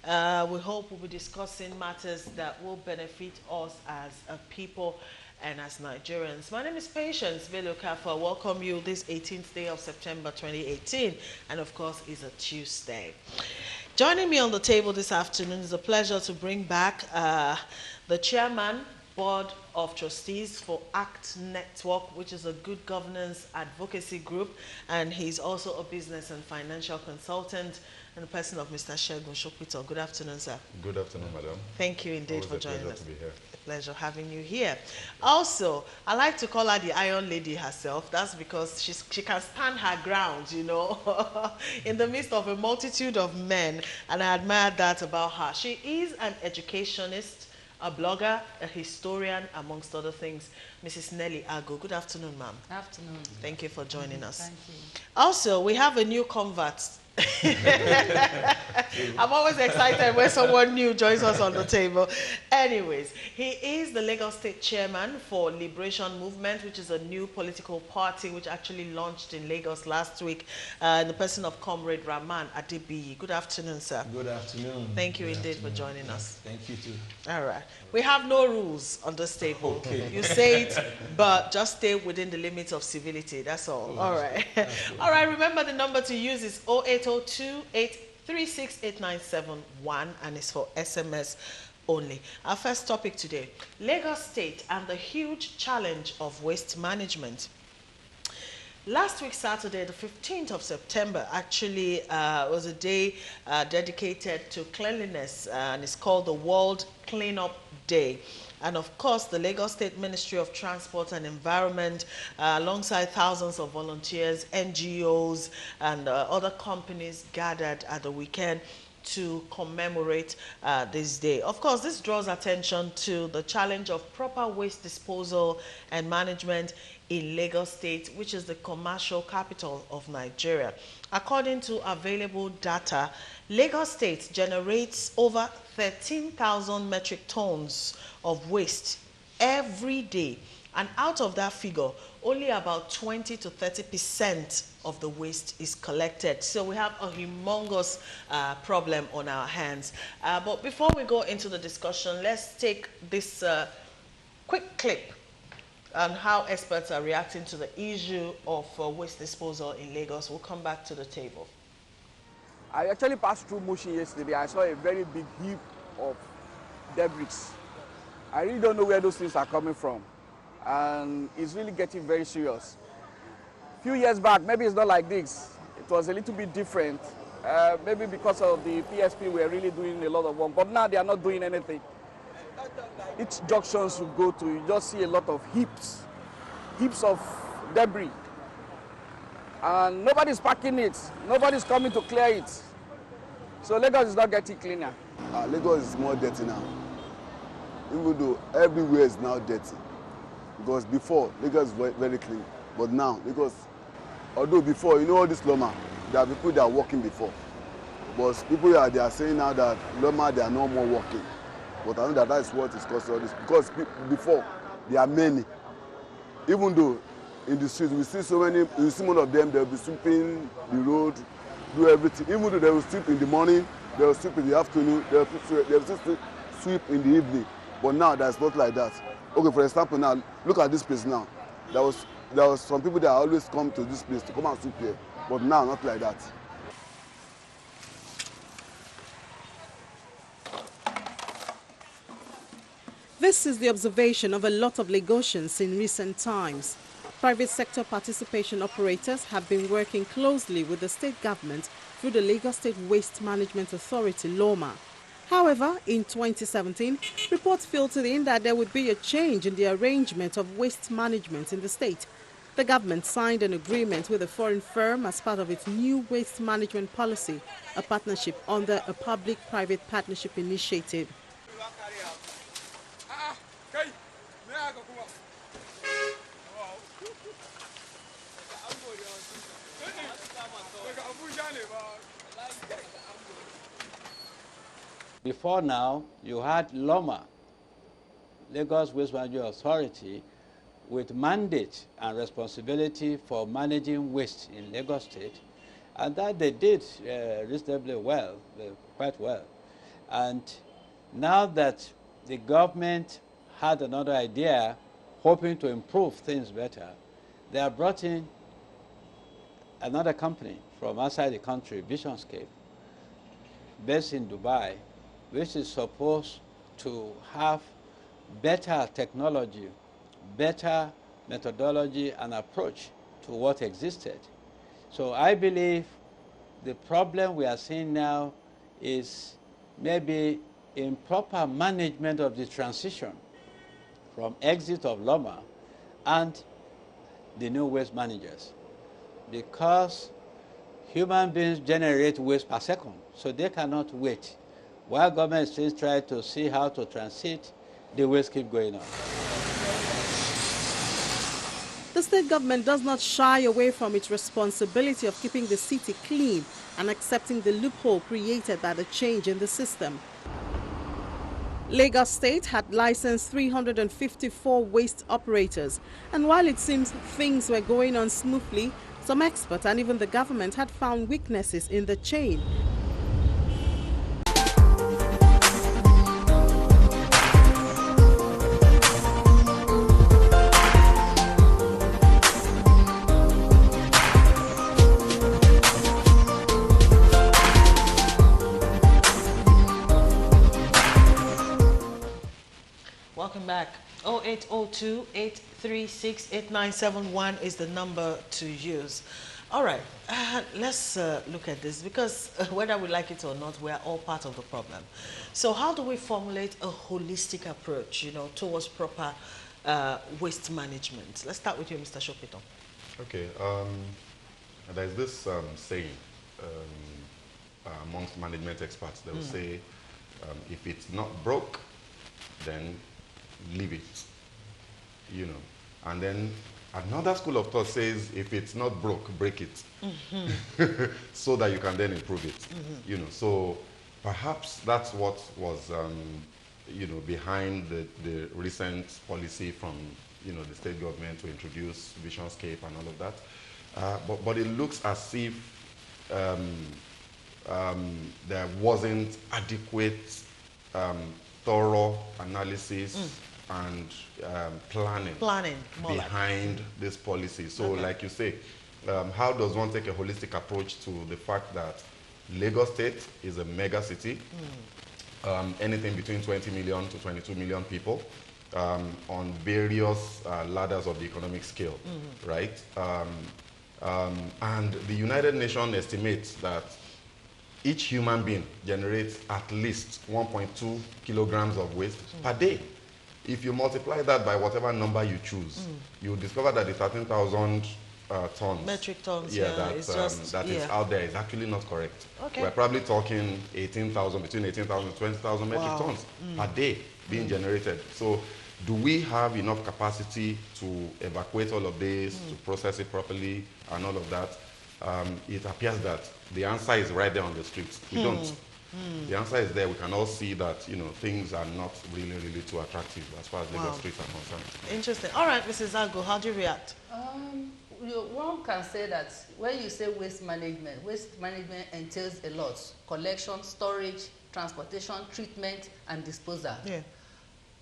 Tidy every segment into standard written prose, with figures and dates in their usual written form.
We hope we'll be discussing matters that will benefit us as a people and as Nigerians. My name is Patience Velokafa. I welcome you this 18th day of September 2018, and of course, it's a Tuesday. Joining me on the table this afternoon is a pleasure to bring back the chairman, Board of Trustees for ACT Network, which is a good governance advocacy group, and he's also a business and financial consultant, and the person of Mr. Segun Shokpito. Good afternoon, sir. Good afternoon, madam. Thank you indeed Always for joining us. To be here. A pleasure having you here. Also, I like to call her the Iron Lady herself. That's because she can stand her ground, you know, in the midst of a multitude of men, and I admire that about her. She is an educationist, a blogger, a historian, amongst other things. Mrs. Nelly Ago. Good afternoon, ma'am. Afternoon. Thank you for joining us. Thank you. Also, we have a new convert. I'm always excited when someone new joins us on the table. Anyways, he is the Lagos State Chairman for Liberation Movement, which is a new political party which actually launched in Lagos last week, in the person of Comrade Rahman Adebiyi. Good afternoon, sir. Good afternoon. Thank you indeed for joining us. Thank you too. All right. We have no rules on this table. Okay. You say it, but just stay within the limits of civility. That's all. Oh, all right. All right. Remember the number to use is 0802-836-8971, and it's for SMS only. Our first topic today, Lagos State and the huge challenge of waste management. Last week, Saturday, the 15th of September, actually was a day dedicated to cleanliness, and it's called the World Cleanup Day. And of course, the Lagos State Ministry of Transport and Environment, alongside thousands of volunteers, NGOs, and other companies gathered at the weekend to commemorate this day. Of course, this draws attention to the challenge of proper waste disposal and management in Lagos State, which is the commercial capital of Nigeria. According to available data, Lagos State generates over 13,000 metric tons of waste every day. And out of that figure, only about 20 to 30% of the waste is collected. So we have a humongous problem on our hands. But before we go into the discussion, let's take this quick clip on how experts are reacting to the issue of waste disposal in Lagos. We'll come back to the table. I actually passed through Mushin yesterday. I saw a very big heap of debris. I really don't know where those things are coming from. And it's really getting very serious. A few years back, maybe it's not like this. It was a little bit different. Maybe because of the PSP, we're really doing a lot of work. But now they are not doing anything. Each junction you go to, you just see a lot of heaps of debris. And nobody's packing it. Nobody's coming to clear it. So Lagos is not getting cleaner. Lagos is more dirty now. Even though everywhere is now dirty. Because before, Lagos was very clean. But now, because although before, you know all this Loma, there are people that are working before. But people they are saying now that Loma, they are no more working. But I know that is what is causing all this. Because before, there are many. Even though in the streets, we see so many, you see one of them, they'll be sweeping the road, do everything. Even though they will sweep in the morning, they will sweep in the afternoon, they will sweep in the evening. But now, that's not like that. Okay, for example, now, look at this place now. There was some people that always come to this place to come and sweep here. But now, not like that. This is the observation of a lot of Lagosians in recent times. Private sector participation operators have been working closely with the state government through the Lagos State Waste Management Authority, LOMA. However, in 2017, reports filtered in that there would be a change in the arrangement of waste management in the state. The government signed an agreement with a foreign firm as part of its new waste management policy, a partnership under a public-private partnership initiative. Before now, you had LOMA, Lagos Waste Management Authority, with mandate and responsibility for managing waste in Lagos State, and that they did reasonably well, quite well. And now that the government had another idea, hoping to improve things better, they have brought in another company from outside the country, Visionscape, based in Dubai, which is supposed to have better technology, better methodology and approach to what existed. So I believe the problem we are seeing now is maybe improper management of the transition from exit of Loma and the new waste managers, because human beings generate waste per second, so they cannot wait. While government still try to see how to transit, the waste keep going on. The state government does not shy away from its responsibility of keeping the city clean and accepting the loophole created by the change in the system. Lagos State had licensed 354 waste operators, and while it seems things were going on smoothly, some experts and even the government had found weaknesses in the chain. Welcome back. 0802-836-8971 is the number to use. All right, let's look at this, because whether we like it or not, we are all part of the problem. So how do we formulate a holistic approach, towards proper waste management? Let's start with you, Mr. Shopito. Okay, there's this saying amongst management experts. They will say, if it's not broke, then leave it, and then another school of thought says, if it's not broke, break it, so that you can then improve it. So perhaps that's what was behind the recent policy from the state government to introduce Visionscape and all of that. But it looks as if there wasn't adequate thorough analysis and planning behind this policy. So like you say, how does one take a holistic approach to the fact that Lagos State is a mega city, anything between 20 million to 22 million people, on various ladders of the economic scale, right? And the United Nations estimates that each human being generates at least 1.2 kilograms of waste per day. If you multiply that by whatever number you choose, you'll discover that the 13,000 tons, metric tons, that is out there is actually not correct. Okay. We're probably talking 18,000, between 18,000 and 20,000 metric tons per day being generated. So do we have enough capacity to evacuate all of this, to process it properly and all of that? It appears that the answer is right there on the streets. We don't. The answer is there. We can all see that things are not really too attractive as far as Lagos streets are concerned. Interesting. All right, Mrs. Zago, how do you react? One can say that when you say waste management entails a lot: collection, storage, transportation, treatment, and disposal. Yeah.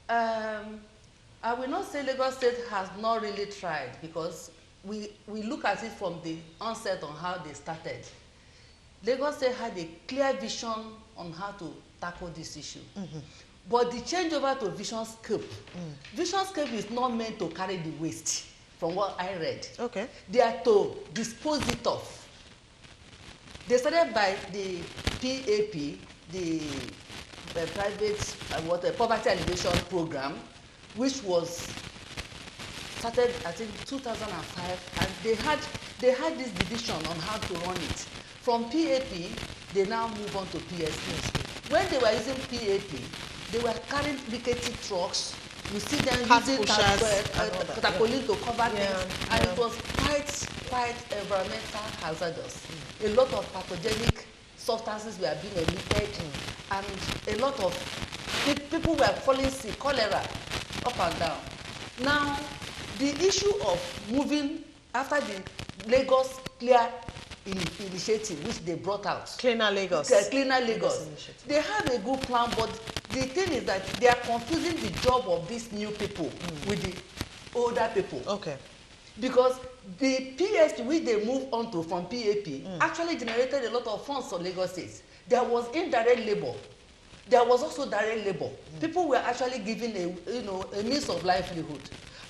I will not say Lagos State has not really tried, because we look at it from the onset on how they started. Lagos State had a clear vision on how to tackle this issue. But the changeover to Visionscape, Visionscape is not meant to carry the waste, from what I read. Okay. They are to dispose it off. They started by the PAP, the private poverty alleviation program, which was started I think 2005, and they had this division on how to run it. From PAP, they now move on to PSP. When they were using PAP, they were carrying rickety trucks. You see them using tarpaulin to cover things, and it was quite environmental hazardous. A lot of pathogenic substances were being emitted, and a lot of people were falling sick, cholera, up and down. Now, the issue of moving after the Lagos clear initiative which they brought out. Cleaner Lagos. Cleaner Lagos. They have a good plan, but the thing is that they are confusing the job of these new people with the older people. Okay. Because the PSP which they moved on to from PAP actually generated a lot of funds for Lagos State. There was indirect labor. There was also direct labor. People were actually given a means of livelihood.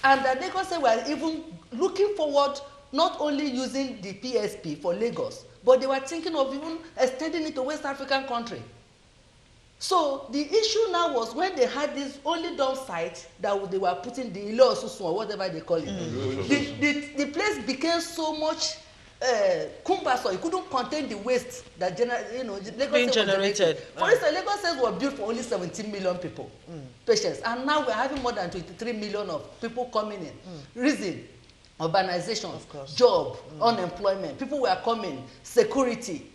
And the Lagos State were even looking forward not only using the PSP for Lagos, but they were thinking of even extending it to West African country. So the issue now was when they had this only dump site that they were putting the Ile Osusun or whatever they call it. The place became so much cumbersome. It couldn't contain the waste that Lagos being generated. For instance, Lagos State was built for only 17 million people, patients, and now we're having more than 23 million of people coming in. Reason: urbanization, job, unemployment. People were coming, security.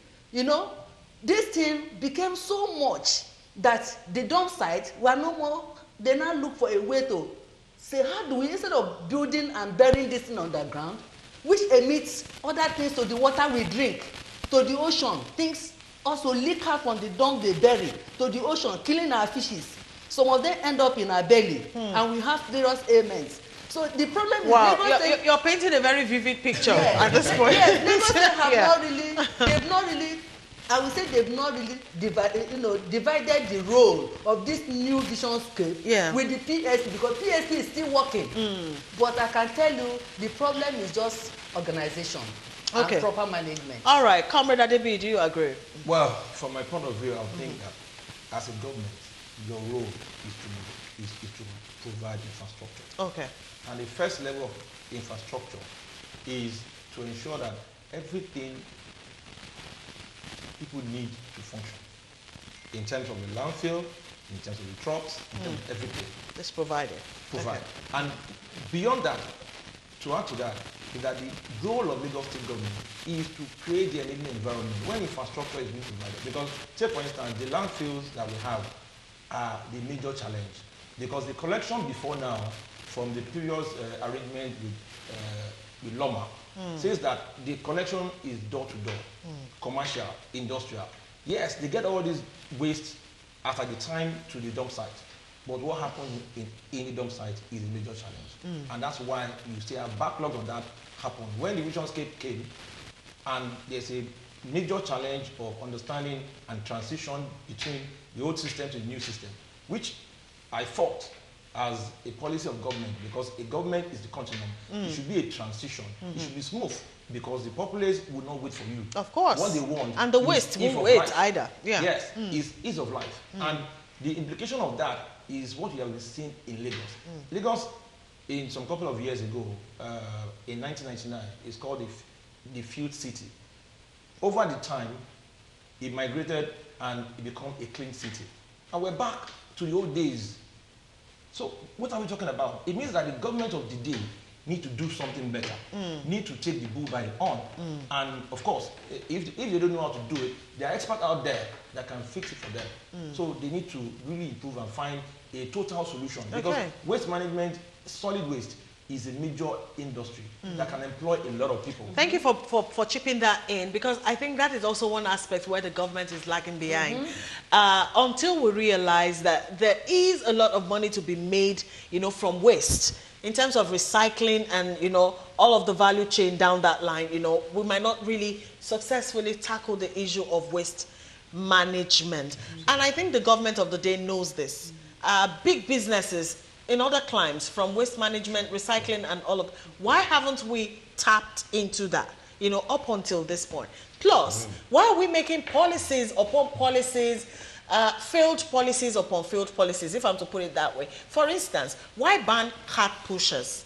This thing became so much that the dump site were no more. They now look for a way to say, how do we, instead of building and burying this thing underground, which emits other things to the water we drink, to the ocean, things also leak out from the dump they bury to the ocean, killing our fishes. Some of them end up in our belly, and we have serious ailments. So the problem is, wow, you're painting a very vivid picture at this point. Yes, Lagos have not really, I would say they've not really divided the role of this new vision scape with the PSP, because PSP is still working. But I can tell you, the problem is just organization and proper management. All right, Comrade Adebi, do you agree? Well, from my point of view, I think that as a government, your role is to provide infrastructure. Okay. And the first level of infrastructure is to ensure that everything people need to function, in terms of the landfill, in terms of the trucks, in terms of everything. It's provided. Provide. And beyond that, to add to that, is that the goal of Lagos State government is to create the enabling environment when infrastructure is being provided. Because, say for instance, the landfills that we have are the major challenge. Because the collection before now, from the previous arrangement with Loma, says that the collection is door-to-door, commercial, industrial. Yes, they get all this waste after the time to the dump site. But what happens in the dump site is a major challenge. And that's why you see a backlog of that happen. When the visionscape came, and there's a major challenge of understanding and transition between the old system to the new system, which I thought as a policy of government, because a government is the continuum. It should be a transition. It should be smooth, because the populace would not wait for you. Of course. What they want, and the waste won't wait either. Yeah. Yes, is ease of life. And the implication of that is what we have seen in Lagos. Lagos, in some couple of years ago, in 1999, is called the field city. Over the time, it migrated and it became a clean city. And we're back to the old days. So what are we talking about? It means that the government of the day need to do something better, need to take the bull by the horn. And of course, if they don't know how to do it, there are experts out there that can fix it for them. So they need to really improve and find a total solution. Because waste management, solid waste, is a major industry that can employ a lot of people. Thank you for chipping that in, because I think that is also one aspect where the government is lagging behind. Until we realize that there is a lot of money to be made, from waste, in terms of recycling and, all of the value chain down that line, we might not really successfully tackle the issue of waste management. And I think the government of the day knows this. Big businesses in other climes, from waste management, recycling, and all of, why haven't we tapped into that, up until this point? Plus, why are we making policies upon policies, failed policies upon failed policies, if I'm to put it that way? For instance, why ban cart pushers?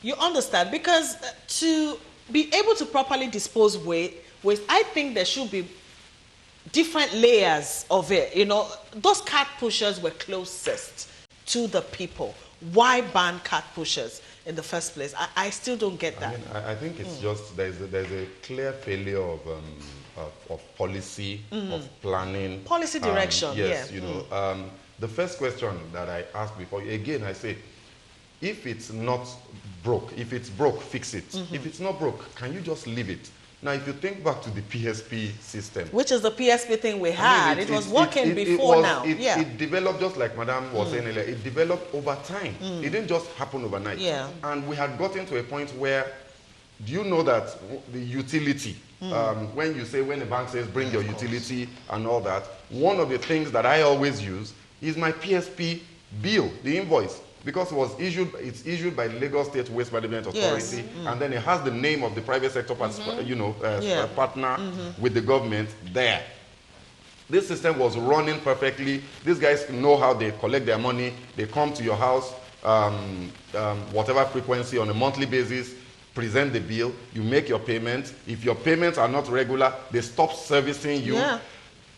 You understand? Because to be able to properly dispose waste, I think there should be different layers of it. Those cart pushers were closest to the people. Why ban cart pushers in the first place? I still don't get that. I think it's just there's a clear failure of policy, of planning, policy direction. Yes, the first question that I asked before, again, I say, if it's not broke, if it's broke, fix it. If it's not broke, can you just leave it? Now, if you think back to the PSP system, Which is the PSP thing we had. It was working it before was- now. Yeah. It developed, just like Madam was saying earlier, it developed over time. It didn't just happen overnight. Yeah. And we had gotten to a point where, do you know that the utility, when the bank says bring your utility and all that, one of the things that I always use is my PSP bill, the invoice. Because it's issued by the Lagos State Waste Management Authority, Yes. and then it has the name of the private sector Yeah. partner with the government there. This system was running perfectly. These guys know how they collect their money. They come to your house, whatever frequency, on a monthly basis, present the bill, you make your payments. If your payments are not regular, they stop servicing you. Yeah.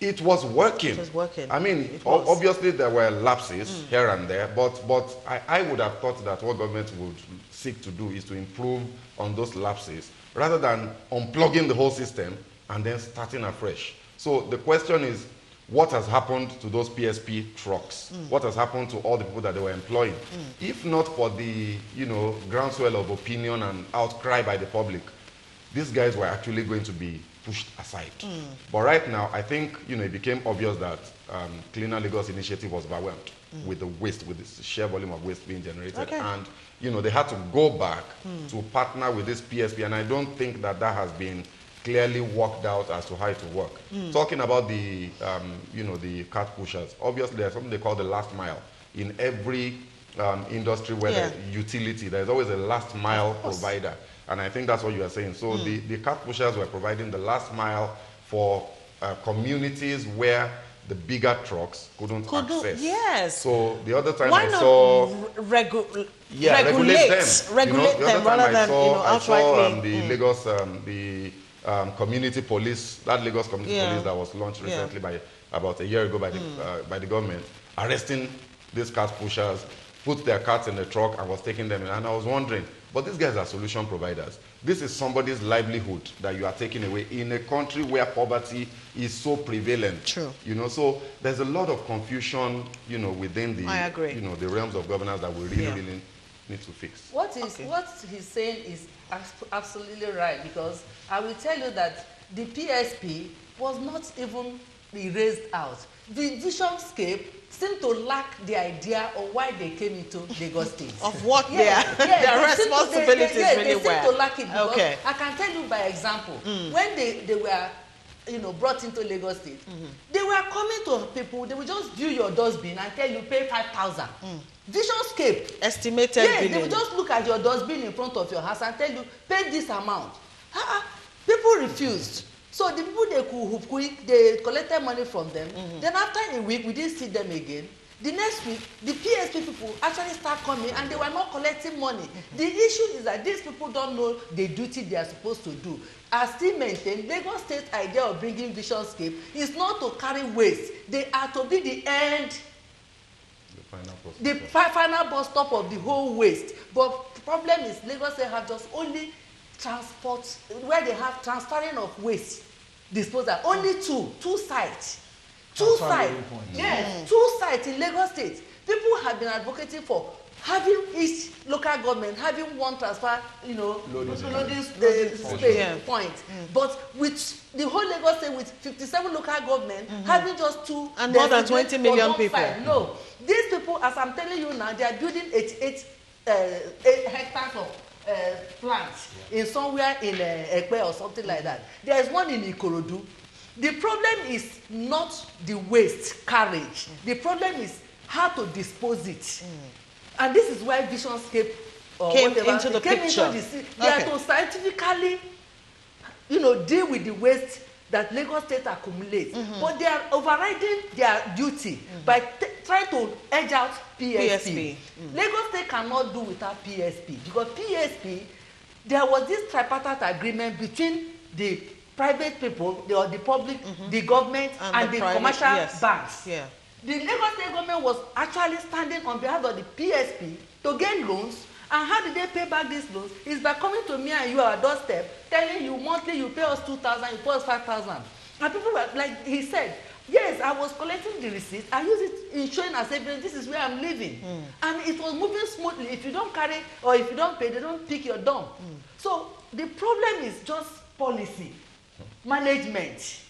It was working. It was working. I mean, It was. obviously there were lapses here and there, but I would have thought that what government would seek to do is to improve on those lapses rather than unplugging the whole system and then starting afresh. So the question is, what has happened to those PSP trucks? What has happened to all the people that they were employing? If not for the groundswell of opinion and outcry by the public, these guys were actually going to be pushed aside. But right now, I think it became obvious that Cleaner Lagos initiative was overwhelmed with the waste, with the sheer volume of waste being generated. Okay. And they had to go back to partner with this PSP, and I don't think that has been clearly worked out as to how it will work. Talking about the the cart pushers, obviously there's something they call the last mile. In every industry where there's utility, there's always a last mile provider. And I think that's what you are saying. So the cart pushers were providing the last mile for communities where the bigger trucks couldn't access. Yes. So the other time Why I not saw... regulate Regulate them rather than I saw outrightly. the Lagos, community police, that Lagos community police that was launched recently by about a year ago by the government, arresting these cart pushers, put their carts in the truck and was taking them in. And I was wondering, but these guys are solution providers. This is somebody's livelihood that you are taking away in a country where poverty is so prevalent. True. So there's a lot of confusion, within the, I agree. the realms of governance that we really need to fix. What he's saying is absolutely right, because I will tell you that the PSP was not even erased out. The visionscape seemed to lack the idea of why they came into Lagos State. Of what their responsibilities they really seem to lack it because Okay. I can tell you by example, when they were brought into Lagos State, they were coming to people, they would just view your dustbin and tell you pay 5,000. Visionscape. Estimated Yes, they billing. will just look at your dustbin in front of your house and tell you pay this amount. People refused. So the people they collected money from them. Then after a week, we didn't see them again. The next week, the PSP people actually start coming and they were not collecting money. The issue is that these people don't know the duty they are supposed to do. I still maintain Lagos State idea of bringing visionscape is not to carry waste. They are to be the end, the final bus stop of the whole waste. But the problem is Lagos State have just only transport, where they have transferring of waste disposal. Only two sites. Two sites. Yes, 2 sites in Lagos State. People have been advocating for having each local government having one transfer, loading space point. But with the whole Lagos State with 57 local government having just 2 and more than 20 million people. No, these people, as I'm telling you now, they are building 88 hectares of plants in somewhere in Ekpe or something like that. There is one in Ikorodu. The problem is not the waste carriage. The problem is how to dispose it. And this is why Visionscape came into the picture. They are to scientifically, deal with the waste that Lagos State accumulates. But they are overriding their duty by trying to edge out PSP. Lagos State cannot do without PSP, because PSP, there was this tripartite agreement between the private people, the public, the government, and the private, commercial banks. Yeah. The Lagos State government was actually standing on behalf of the PSP to get loans. And how did they pay back these loans? It's by coming to me and you our doorstep, telling you monthly you pay us 2,000, you pay us 5,000. And people were like, he said, yes, I was collecting the receipt. I use it in showing as evidence, this is where I'm living. And it was moving smoothly. If you don't carry or if you don't pay, they don't pick your dump. So the problem is just policy management.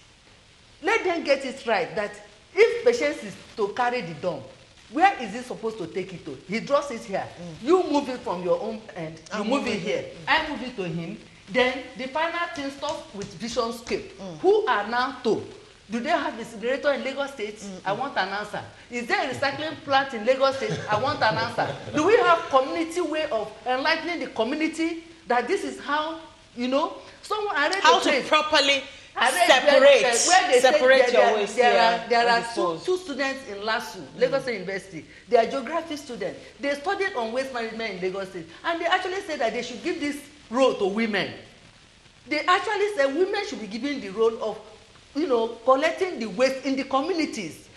Let them get it right that if patient is to carry the dump, where is he supposed to take it to? He drops it here. You move it from your own end. You move it here. I move it to him. Then the final thing starts with vision scape. Who are now to? Do they have incinerator in Lagos State? I want an answer. Is there a recycling plant in Lagos State? I want an answer. Do we have community way of enlightening the community that this is how, you know, someone I read how the to place. properly Where separate your waste. There are two students in LASU, Lagos State University. They are geography students. They studied on waste management in Lagos State, and they actually said that they should give this role to women. They actually said women should be given the role of, you know, collecting the waste in the communities.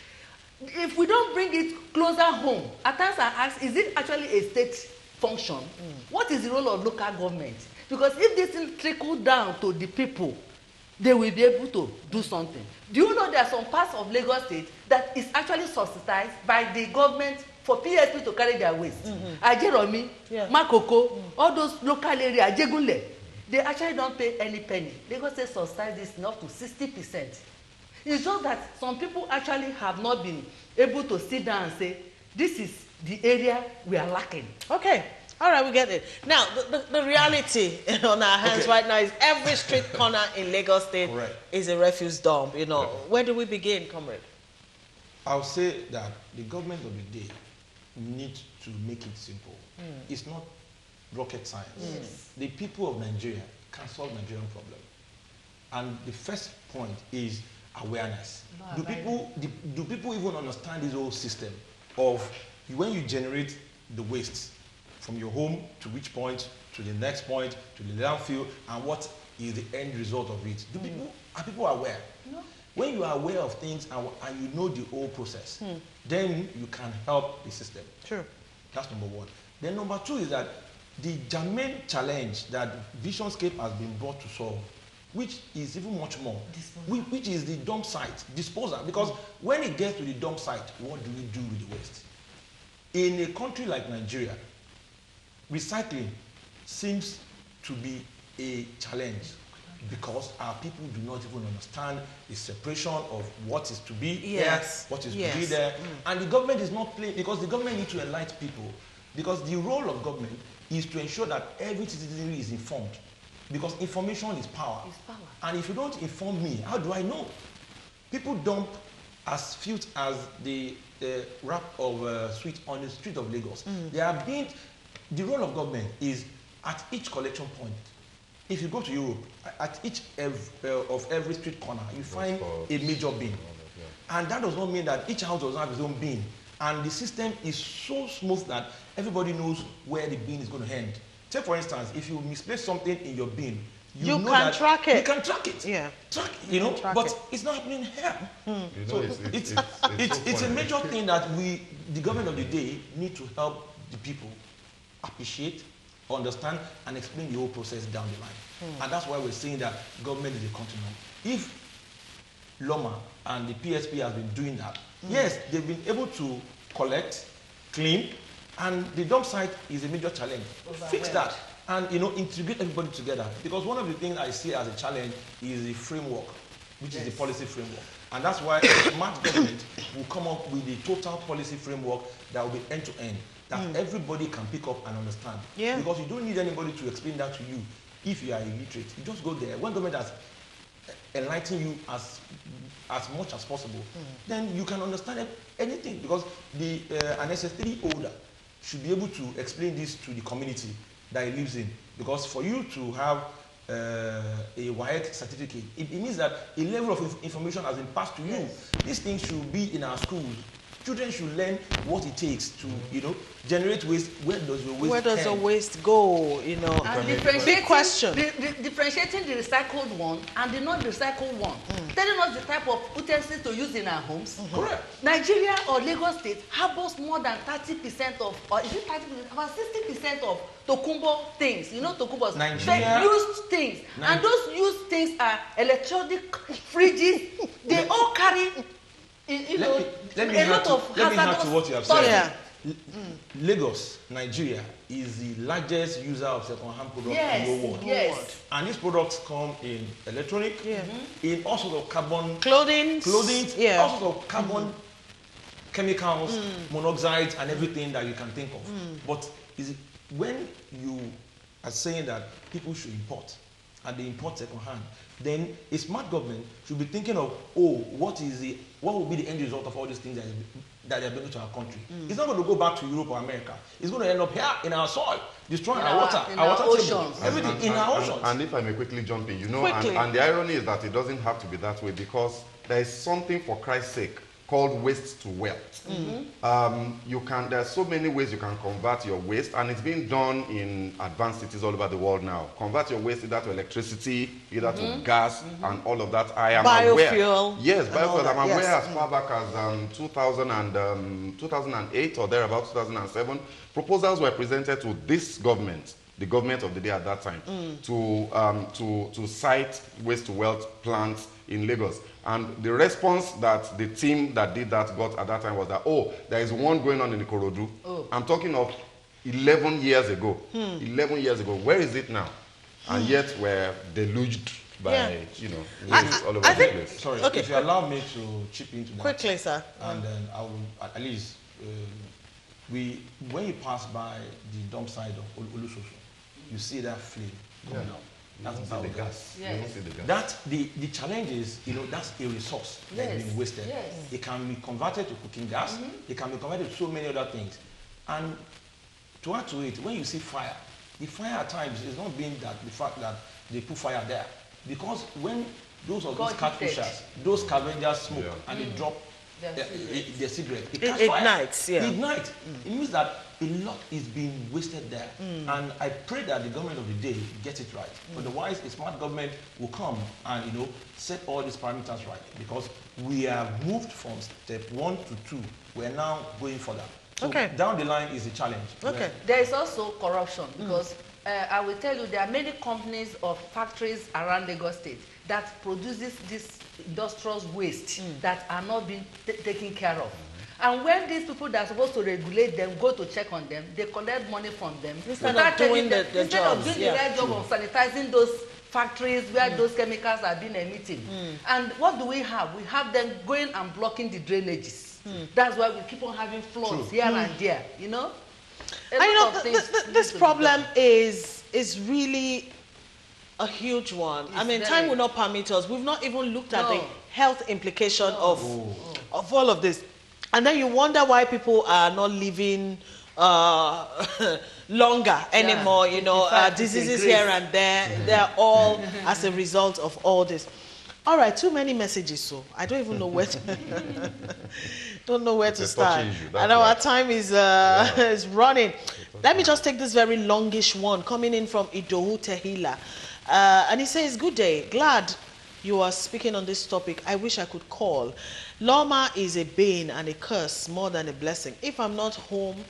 If we don't bring it closer home, at times I ask, is it actually a state function? What is the role of local government? Because if this thing trickle down to the people, they will be able to do something. Do you know there are some parts of Lagos State that is actually subsidized by the government for PSP to carry their waste? Ajeromi, Makoko, all those local areas, Ajegunle, they actually don't pay any penny. Lagos State subsidize this up to 60%. It's just that some people actually have not been able to sit down and say, this is the area we are lacking. Okay. All right, we get it. Now, the reality on our hands right now is every street corner in Lagos State is a refuse dump. You know, where do we begin, comrade? I'll say that the government of the day needs to make it simple. It's not rocket science. The people of Nigeria can solve Nigerian problem. And the first point is awareness. Do people even understand this whole system of when you generate the waste from your home to which point, to the next point, to the landfill, and what is the end result of it? Are people aware? No. When you are aware of things and you know the whole process, then you can help the system. True. That's number one. Then number two is that the germane challenge that Visionscape has been brought to solve, which is even much more, which is the dump site, disposal. Because when it gets to the dump site, what do we do with the waste? In a country like Nigeria, recycling seems to be a challenge because our people do not even understand the separation of what is to be here, what is to be there. And the government is not playing, because the government needs to enlighten people. Because the role of government is to ensure that every citizen is informed. Because information is power. And if you don't inform me, how do I know? People dump as filth as the wrap of sweet on the street of Lagos. They are being. The role of government is at each collection point. If you go to Europe, at each of every street corner, you find a major bin. And that does not mean that each house does not have its own bin. And the system is so smooth that everybody knows where the bin is going to end. Take for instance, if you misplace something in your bin, you know can track it. You can track it. Yeah. Track, you know, but it's not happening here. So it's a major thing that the government of the day, need to help the people appreciate, understand, and explain the whole process down the line. And that's why we're saying that government is a continuum. If Loma and the PSP have been doing that, yes, they've been able to collect, clean, and the dump site is a major challenge. Fix that and, you know, integrate everybody together. Because one of the things I see as a challenge is the framework, which is the policy framework. And that's why a smart government will come up with the total policy framework that will be end-to-end, that everybody can pick up and understand. Because you don't need anybody to explain that to you if you are illiterate. You just go there. When government has enlightened you as much as possible, then you can understand anything. Because an SS3 holder should be able to explain this to the community that he lives in. Because for you to have a WAEC certificate, it means that a level of information has been passed to you. These things should be in our schools. Children should learn what it takes to, you know, generate waste. Where does your waste the waste go? You know, big question. Differentiating the recycled one and the non-recycled one, telling us the type of utensils to use in our homes. Correct. Nigeria or Lagos State harbors more than 30% of, or is it 30%? About 60% of Tokumbo things. You know, Tokumbos, used things, and those used things are electronic fridges. They all carry. Let me add to what you have said. Lagos, Nigeria, is the largest user of second-hand products Yes, in the world. yes. And these products come in electronic, in all sorts of carbon Clothing, all sorts of carbon chemicals, monoxides, and everything that you can think of. But is it, when you are saying that people should import, and they import second-hand, then a smart government should be thinking of, what will be the end result of all these things that they are bringing to our country? It's not going to go back to Europe or America. It's going to end up here in our soil, destroying our water, our water oceans, table, everything in our oceans. And if I may quickly jump in, and the irony is that it doesn't have to be that way, because there is something, for Christ's sake, called waste to wealth. There's so many ways you can convert your waste, and it's being done in advanced cities all over the world now. Convert your waste either to electricity, either to gas, and all of that. I am biofuel. aware. Yes, biofuel. I'm aware yes. as far back as 2008 or thereabout 2007, proposals were presented to this government, the government of the day at that time, to site waste to wealth plants in Lagos. And the response that the team that did that got at that time was that, there is one going on in Ikorodu. I'm talking of 11 years ago. 11 years ago. Where is it now? And yet we're deluged by, waste all over the place. Sorry, Okay. if you allow me to chip into that. Quickly, sir. And then I will, at least, when you pass by the dump site of Olusoso, you see that flame coming out. That's biogas. Yes. The challenge is, that's a resource that's been wasted. Yes. It can be converted to cooking gas. It can be converted to so many other things. And to add to it, when you see fire, the fire at times is not being that the fact that they put fire there, because when those cat pushers, those scavengers smoke and they drop their cigarette, it ignites. It ignites. It means that a lot is being wasted there. And I pray that the government of the day gets it right. Otherwise, a smart government will come and set all these parameters right, because we have moved from step 1 to 2. We're now going further. So down the line is a challenge. Okay. There is also corruption, because I will tell you, there are many companies or factories around Lagos State that produces this industrial waste that are not being taken care of. And when these people that are supposed to regulate them go to check on them, they collect money from them Instead of doing the the right job of sanitizing those factories where those chemicals are being emitted. And what do we have? We have them going and blocking the drainages. That's why we keep on having floods here and there, This problem is really a huge one. Time will not permit us. We've not even looked at the health implication of all of this. And then you wonder why people are not living longer anymore, diseases here and there. They're all as a result of all this. All right, too many messages, so I don't even know where to start. And our time is running. Let me just take this very longish one coming in from Idowu Tehila. And he says, "Good day. Glad you are speaking on this topic. I wish I could call. Lawma is a bane and a curse more than a blessing. If I'm not home,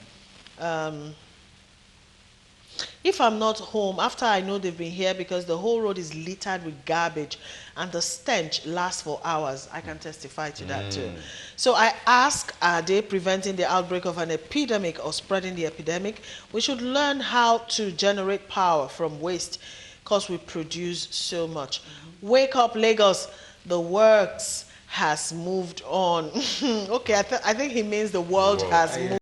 after I know they've been here, because the whole road is littered with garbage and the stench lasts for hours." I can testify to that too. So I ask, are they preventing the outbreak of an epidemic or spreading the epidemic? We should learn how to generate power from waste, because we produce so much. Wake up, Lagos. The works has moved on. Okay, I think he means the world has moved